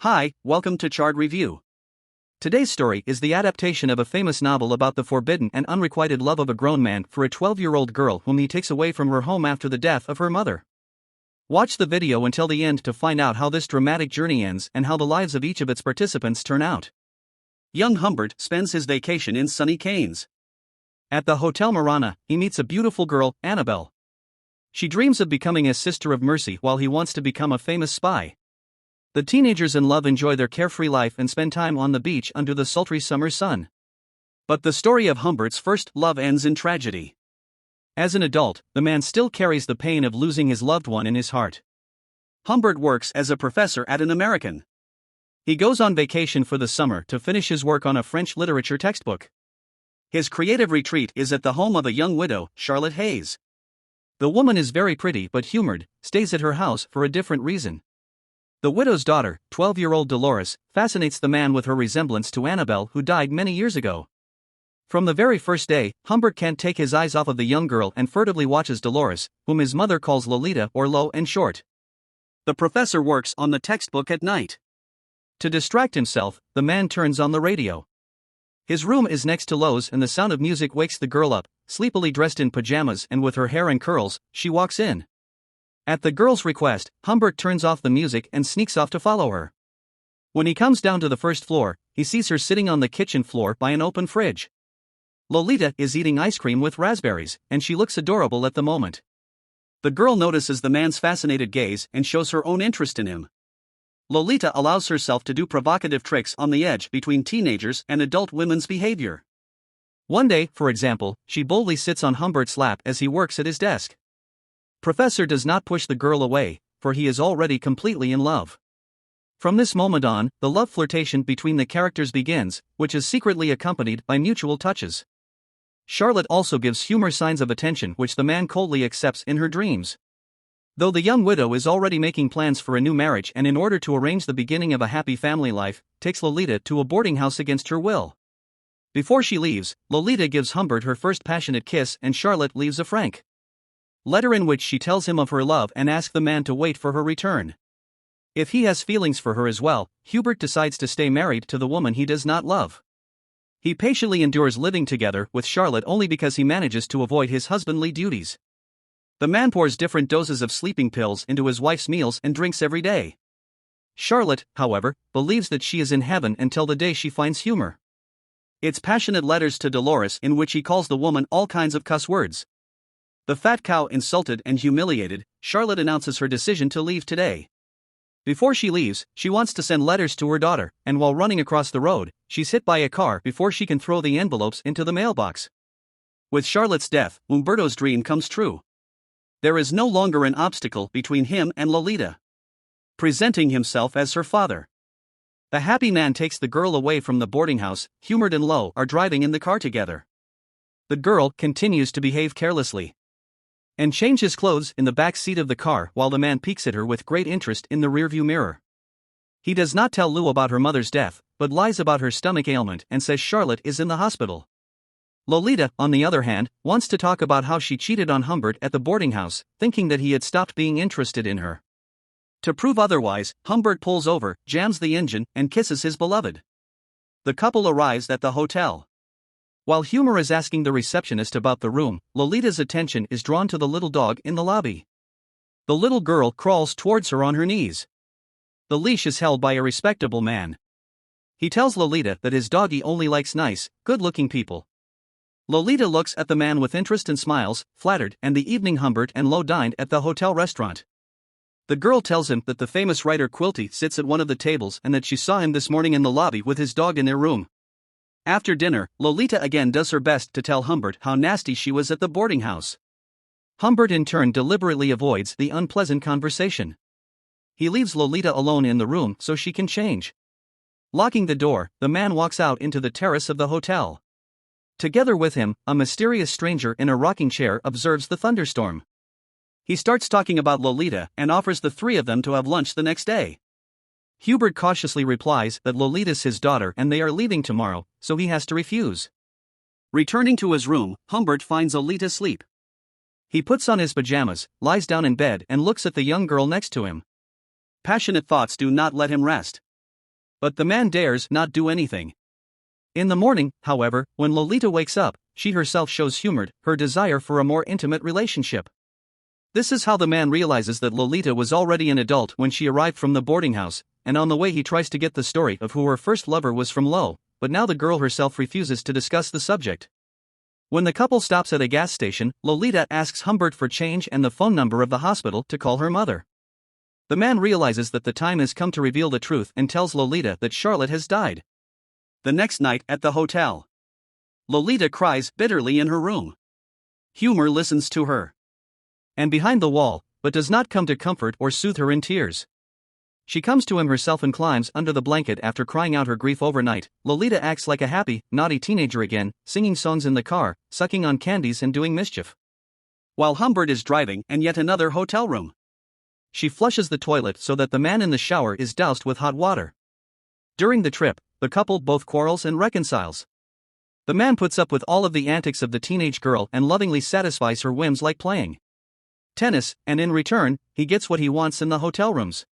Hi, welcome to Chard Review. Today's story is the adaptation of a famous novel about the forbidden and unrequited love of a grown man for a 12-year-old girl whom he takes away from her home after the death of her mother. Watch the video until the end to find out how this dramatic journey ends and how the lives of each of its participants turn out. Young Humbert spends his vacation in sunny Cannes. At the Hotel Marana, he meets a beautiful girl, Annabelle. She dreams of becoming a sister of mercy while he wants to become a famous spy. The teenagers in love enjoy their carefree life and spend time on the beach under the sultry summer sun. But the story of Humbert's first love ends in tragedy. As an adult, the man still carries the pain of losing his loved one in his heart. Humbert works as a professor at an American. He goes on vacation for the summer to finish his work on a French literature textbook. His creative retreat is at the home of a young widow, Charlotte Hayes. The woman is very pretty but humored, stays at her house for a different reason. The widow's daughter, 12-year-old Dolores, fascinates the man with her resemblance to Annabelle, who died many years ago. From the very first day, Humbert can't take his eyes off of the young girl and furtively watches Dolores, whom his mother calls Lolita or Lo in short. The professor works on the textbook at night. To distract himself, the man turns on the radio. His room is next to Lo's and the sound of music wakes the girl up. Sleepily dressed in pajamas and with her hair in curls, she walks in. At the girl's request, Humbert turns off the music and sneaks off to follow her. When he comes down to the first floor, he sees her sitting on the kitchen floor by an open fridge. Lolita is eating ice cream with raspberries, and she looks adorable at the moment. The girl notices the man's fascinated gaze and shows her own interest in him. Lolita allows herself to do provocative tricks on the edge between teenagers and adult women's behavior. One day, for example, she boldly sits on Humbert's lap as he works at his desk. Professor does not push the girl away, for he is already completely in love. From this moment on, the love flirtation between the characters begins, which is secretly accompanied by mutual touches. Charlotte also gives humor signs of attention which the man coldly accepts in her dreams. Though the young widow is already making plans for a new marriage and in order to arrange the beginning of a happy family life, takes Lolita to a boarding house against her will. Before she leaves, Lolita gives Humbert her first passionate kiss and Charlotte leaves a frank letter in which she tells him of her love and asks the man to wait for her return. If he has feelings for her as well, Hubert decides to stay married to the woman he does not love. He patiently endures living together with Charlotte only because he manages to avoid his husbandly duties. The man pours different doses of sleeping pills into his wife's meals and drinks every day. Charlotte, however, believes that she is in heaven until the day she finds humor. It's passionate letters to Dolores in which he calls the woman all kinds of cuss words. The fat cow insulted and humiliated, Charlotte announces her decision to leave today. Before she leaves, she wants to send letters to her daughter, and while running across the road, she's hit by a car before she can throw the envelopes into the mailbox. With Charlotte's death, Umberto's dream comes true. There is no longer an obstacle between him and Lolita, presenting himself as her father. The happy man takes the girl away from the boarding house. Humbert and Lo are driving in the car together. The girl continues to behave carelessly and changes clothes in the back seat of the car while the man peeks at her with great interest in the rearview mirror. He does not tell Lou about her mother's death, but lies about her stomach ailment and says Charlotte is in the hospital. Lolita, on the other hand, wants to talk about how she cheated on Humbert at the boarding house, thinking that he had stopped being interested in her. To prove otherwise, Humbert pulls over, jams the engine, and kisses his beloved. The couple arrives at the hotel. While Humor is asking the receptionist about the room, Lolita's attention is drawn to the little dog in the lobby. The little girl crawls towards her on her knees. The leash is held by a respectable man. He tells Lolita that his doggy only likes nice, good-looking people. Lolita looks at the man with interest and smiles, flattered, and the evening Humbert and Lo dined at the hotel restaurant. The girl tells him that the famous writer Quilty sits at one of the tables and that she saw him this morning in the lobby with his dog in their room. After dinner, Lolita again does her best to tell Humbert how nasty she was at the boarding house. Humbert in turn deliberately avoids the unpleasant conversation. He leaves Lolita alone in the room so she can change. Locking the door, the man walks out into the terrace of the hotel. Together with him, a mysterious stranger in a rocking chair observes the thunderstorm. He starts talking about Lolita and offers the three of them to have lunch the next day. Hubert cautiously replies that Lolita's his daughter and they are leaving tomorrow, so he has to refuse. Returning to his room, Humbert finds Lolita asleep. He puts on his pajamas, lies down in bed and looks at the young girl next to him. Passionate thoughts do not let him rest. But the man dares not do anything. In the morning, however, when Lolita wakes up, she herself shows Chard her desire for a more intimate relationship. This is how the man realizes that Lolita was already an adult when she arrived from the boarding house, and on the way he tries to get the story of who her first lover was from Lo, but now the girl herself refuses to discuss the subject. When the couple stops at a gas station, Lolita asks Humbert for change and the phone number of the hospital to call her mother. The man realizes that the time has come to reveal the truth and tells Lolita that Charlotte has died. The next night at the hotel, Lolita cries bitterly in her room. Chard listens to her. And behind the wall, but does not come to comfort or soothe her in tears. She comes to him herself and climbs under the blanket after crying out her grief overnight. Lolita acts like a happy, naughty teenager again, singing songs in the car, sucking on candies and doing mischief. While Humbert is driving and yet another hotel room. She flushes the toilet so that the man in the shower is doused with hot water. During the trip, the couple both quarrels and reconciles. The man puts up with all of the antics of the teenage girl and lovingly satisfies her whims like playing tennis, and in return, he gets what he wants in the hotel rooms.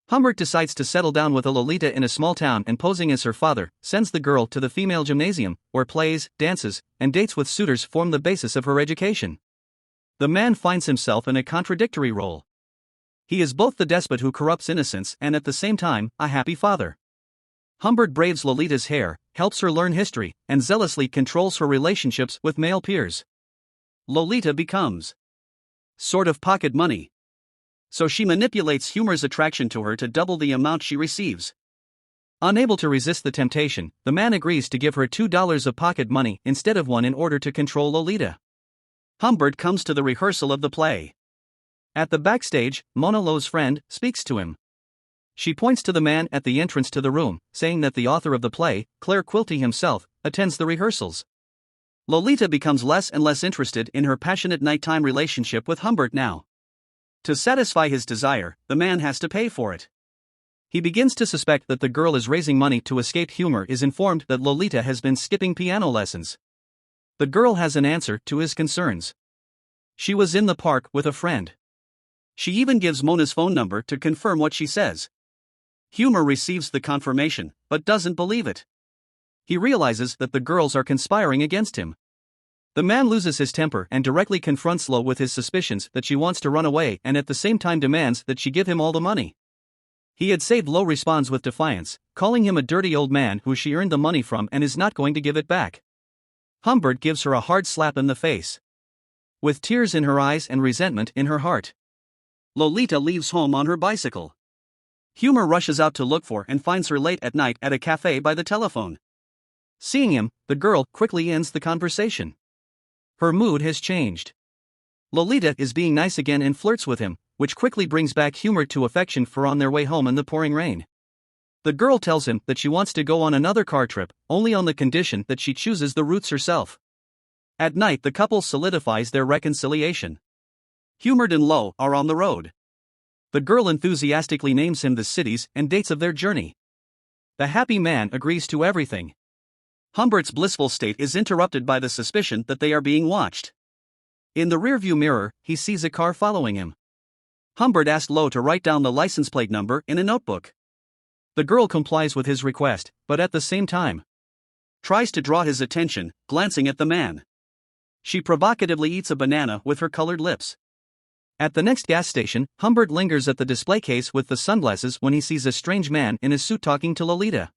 Humbert decides to settle down with a Lolita in a small town and, posing as her father, sends the girl to the female gymnasium, where plays, dances, and dates with suitors form the basis of her education. The man finds himself in a contradictory role. He is both the despot who corrupts innocence and at the same time, a happy father. Humbert braids Lolita's hair, helps her learn history, and zealously controls her relationships with male peers. Lolita becomes sort of pocket money. So she manipulates Chard's attraction to her to double the amount she receives. Unable to resist the temptation, the man agrees to give her $2 of pocket money instead of one in order to control Lolita. Humbert comes to the rehearsal of the play. At the backstage, Mona Lo's friend speaks to him. She points to the man at the entrance to the room, saying that the author of the play, Claire Quilty himself, attends the rehearsals. Lolita becomes less and less interested in her passionate nighttime relationship with Humbert now. To satisfy his desire, the man has to pay for it. He begins to suspect that the girl is raising money to escape. Chard is informed that Lolita has been skipping piano lessons. The girl has an answer to his concerns. She was in the park with a friend. She even gives Mona's phone number to confirm what she says. Chard receives the confirmation, but doesn't believe it. He realizes that the girls are conspiring against him. The man loses his temper and directly confronts Lo with his suspicions that she wants to run away and at the same time demands that she give him all the money. He had saved. Lo responds with defiance, calling him a dirty old man who she earned the money from and is not going to give it back. Humbert gives her a hard slap in the face. With tears in her eyes and resentment in her heart, Lolita leaves home on her bicycle. Chard rushes out to look for and finds her late at night at a cafe by the telephone. Seeing him, the girl quickly ends the conversation. Her mood has changed. Lolita is being nice again and flirts with him, which quickly brings back Chard to affection for on their way home in the pouring rain. The girl tells him that she wants to go on another car trip, only on the condition that she chooses the routes herself. At night the couple solidifies their reconciliation. Chard and Lo are on the road. The girl enthusiastically names him the cities and dates of their journey. The happy man agrees to everything. Humbert's blissful state is interrupted by the suspicion that they are being watched. In the rearview mirror, he sees a car following him. Humbert asks Lo to write down the license plate number in a notebook. The girl complies with his request, but at the same time tries to draw his attention, glancing at the man. She provocatively eats a banana with her colored lips. At the next gas station, Humbert lingers at the display case with the sunglasses when he sees a strange man in a suit talking to Lolita.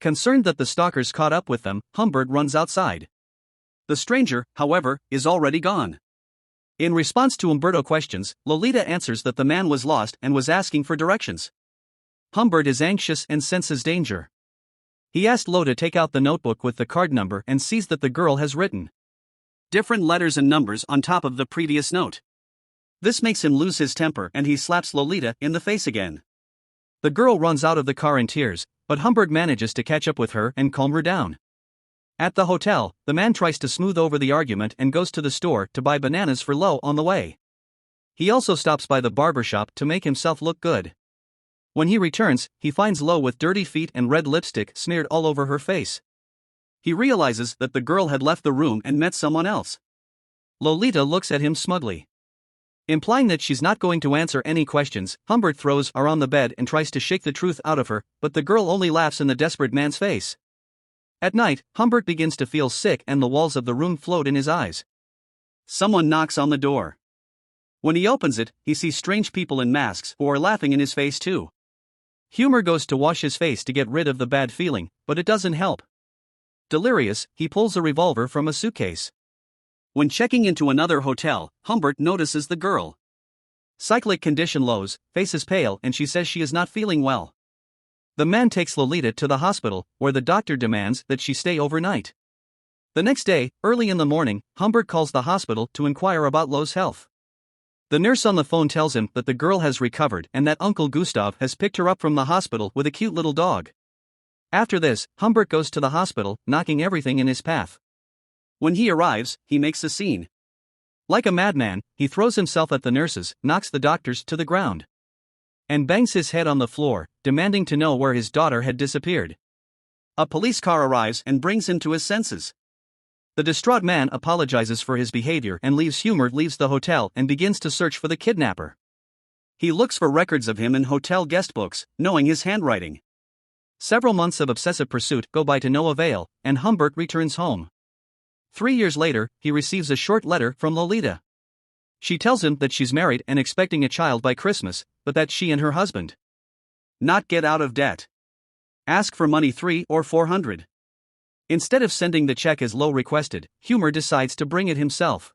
Concerned that the stalkers caught up with them, Humbert runs outside. The stranger, however, is already gone. In response to Umberto questions, Lolita answers that the man was lost and was asking for directions. Humbert is anxious and senses danger. He asked Lo to take out the notebook with the card number and sees that the girl has written different letters and numbers on top of the previous note. This makes him lose his temper and he slaps Lolita in the face again. The girl runs out of the car in tears, but Humbert manages to catch up with her and calm her down. At the hotel, the man tries to smooth over the argument and goes to the store to buy bananas for Lo on the way. He also stops by the barber shop to make himself look good. When he returns, he finds Lo with dirty feet and red lipstick smeared all over her face. He realizes that the girl had left the room and met someone else. Lolita looks at him smugly. Implying that she's not going to answer any questions, Humbert throws her on the bed and tries to shake the truth out of her, but the girl only laughs in the desperate man's face. At night, Humbert begins to feel sick and the walls of the room float in his eyes. Someone knocks on the door. When he opens it, he sees strange people in masks who are laughing in his face too. Humor goes to wash his face to get rid of the bad feeling, but it doesn't help. Delirious, he pulls a revolver from a suitcase. When checking into another hotel, Humbert notices the girl. Cyclic condition lows, face is pale, and she says she is not feeling well. The man takes Lolita to the hospital, where the doctor demands that she stay overnight. The next day, early in the morning, Humbert calls the hospital to inquire about Lo's health. The nurse on the phone tells him that the girl has recovered and that Uncle Gustav has picked her up from the hospital with a cute little dog. After this, Humbert goes to the hospital, knocking everything in his path. When he arrives, he makes a scene. Like a madman, he throws himself at the nurses, knocks the doctors to the ground, and bangs his head on the floor, demanding to know where his daughter had disappeared. A police car arrives and brings him to his senses. The distraught man apologizes for his behavior and leaves the hotel and begins to search for the kidnapper. He looks for records of him in hotel guest books, knowing his handwriting. Several months of obsessive pursuit go by to no avail, and Humbert returns home. 3 years later, he receives a short letter from Lolita. She tells him that she's married and expecting a child by Christmas, but that she and her husband not get out of debt. Ask for money 300 or 400. Instead of sending the check as Lo requested, Humor decides to bring it himself.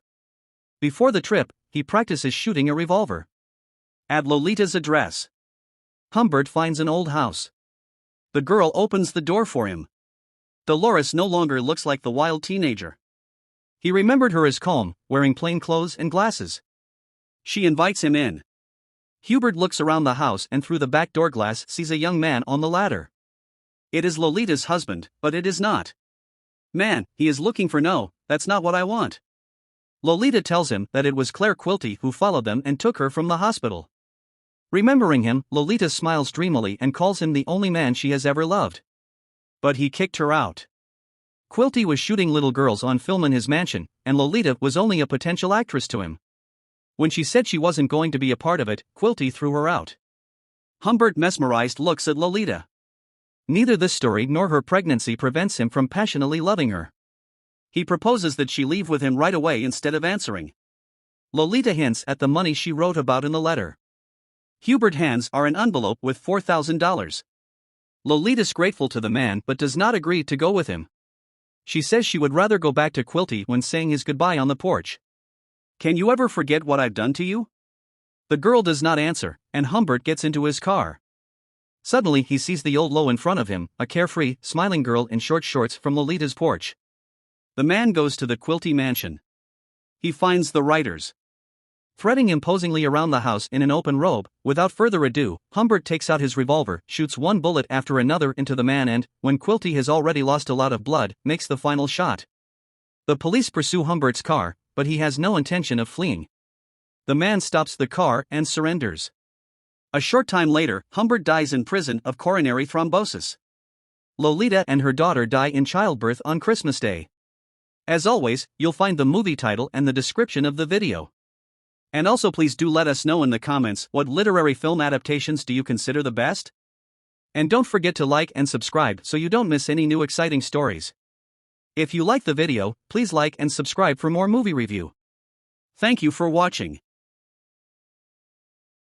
Before the trip, he practices shooting a revolver. At Lolita's address, Humbert finds an old house. The girl opens the door for him. Dolores no longer looks like the wild teenager. He remembered her as calm, wearing plain clothes and glasses. She invites him in. Hubert looks around the house and through the back door glass sees a young man on the ladder. It is Lolita's husband, but it is not. Man, he is looking for no, that's not what I want. Lolita tells him that it was Claire Quilty who followed them and took her from the hospital. Remembering him, Lolita smiles dreamily and calls him the only man she has ever loved. But he kicked her out. Quilty was shooting little girls on film in his mansion, and Lolita was only a potential actress to him. When she said she wasn't going to be a part of it, Quilty threw her out. Humbert, mesmerized, looks at Lolita. Neither this story nor her pregnancy prevents him from passionately loving her. He proposes that she leave with him right away instead of answering. Lolita hints at the money she wrote about in the letter. Hubert hands her an envelope with $4,000. Lolita's grateful to the man but does not agree to go with him. She says she would rather go back to Quilty when saying his goodbye on the porch. Can you ever forget what I've done to you? The girl does not answer, and Humbert gets into his car. Suddenly he sees the old Lo in front of him, a carefree, smiling girl in short shorts from Lolita's porch. The man goes to the Quilty mansion. He finds the writers threading imposingly around the house in an open robe. Without further ado, Humbert takes out his revolver, shoots one bullet after another into the man and, when Quilty has already lost a lot of blood, makes the final shot. The police pursue Humbert's car, but he has no intention of fleeing. The man stops the car and surrenders. A short time later, Humbert dies in prison of coronary thrombosis. Lolita and her daughter die in childbirth on Christmas Day. As always, you'll find the movie title and the description of the video. And also please do let us know in the comments what literary film adaptations do you consider the best? And don't forget to like and subscribe so you don't miss any new exciting stories. If you like the video, please like and subscribe for more movie review. Thank you for watching.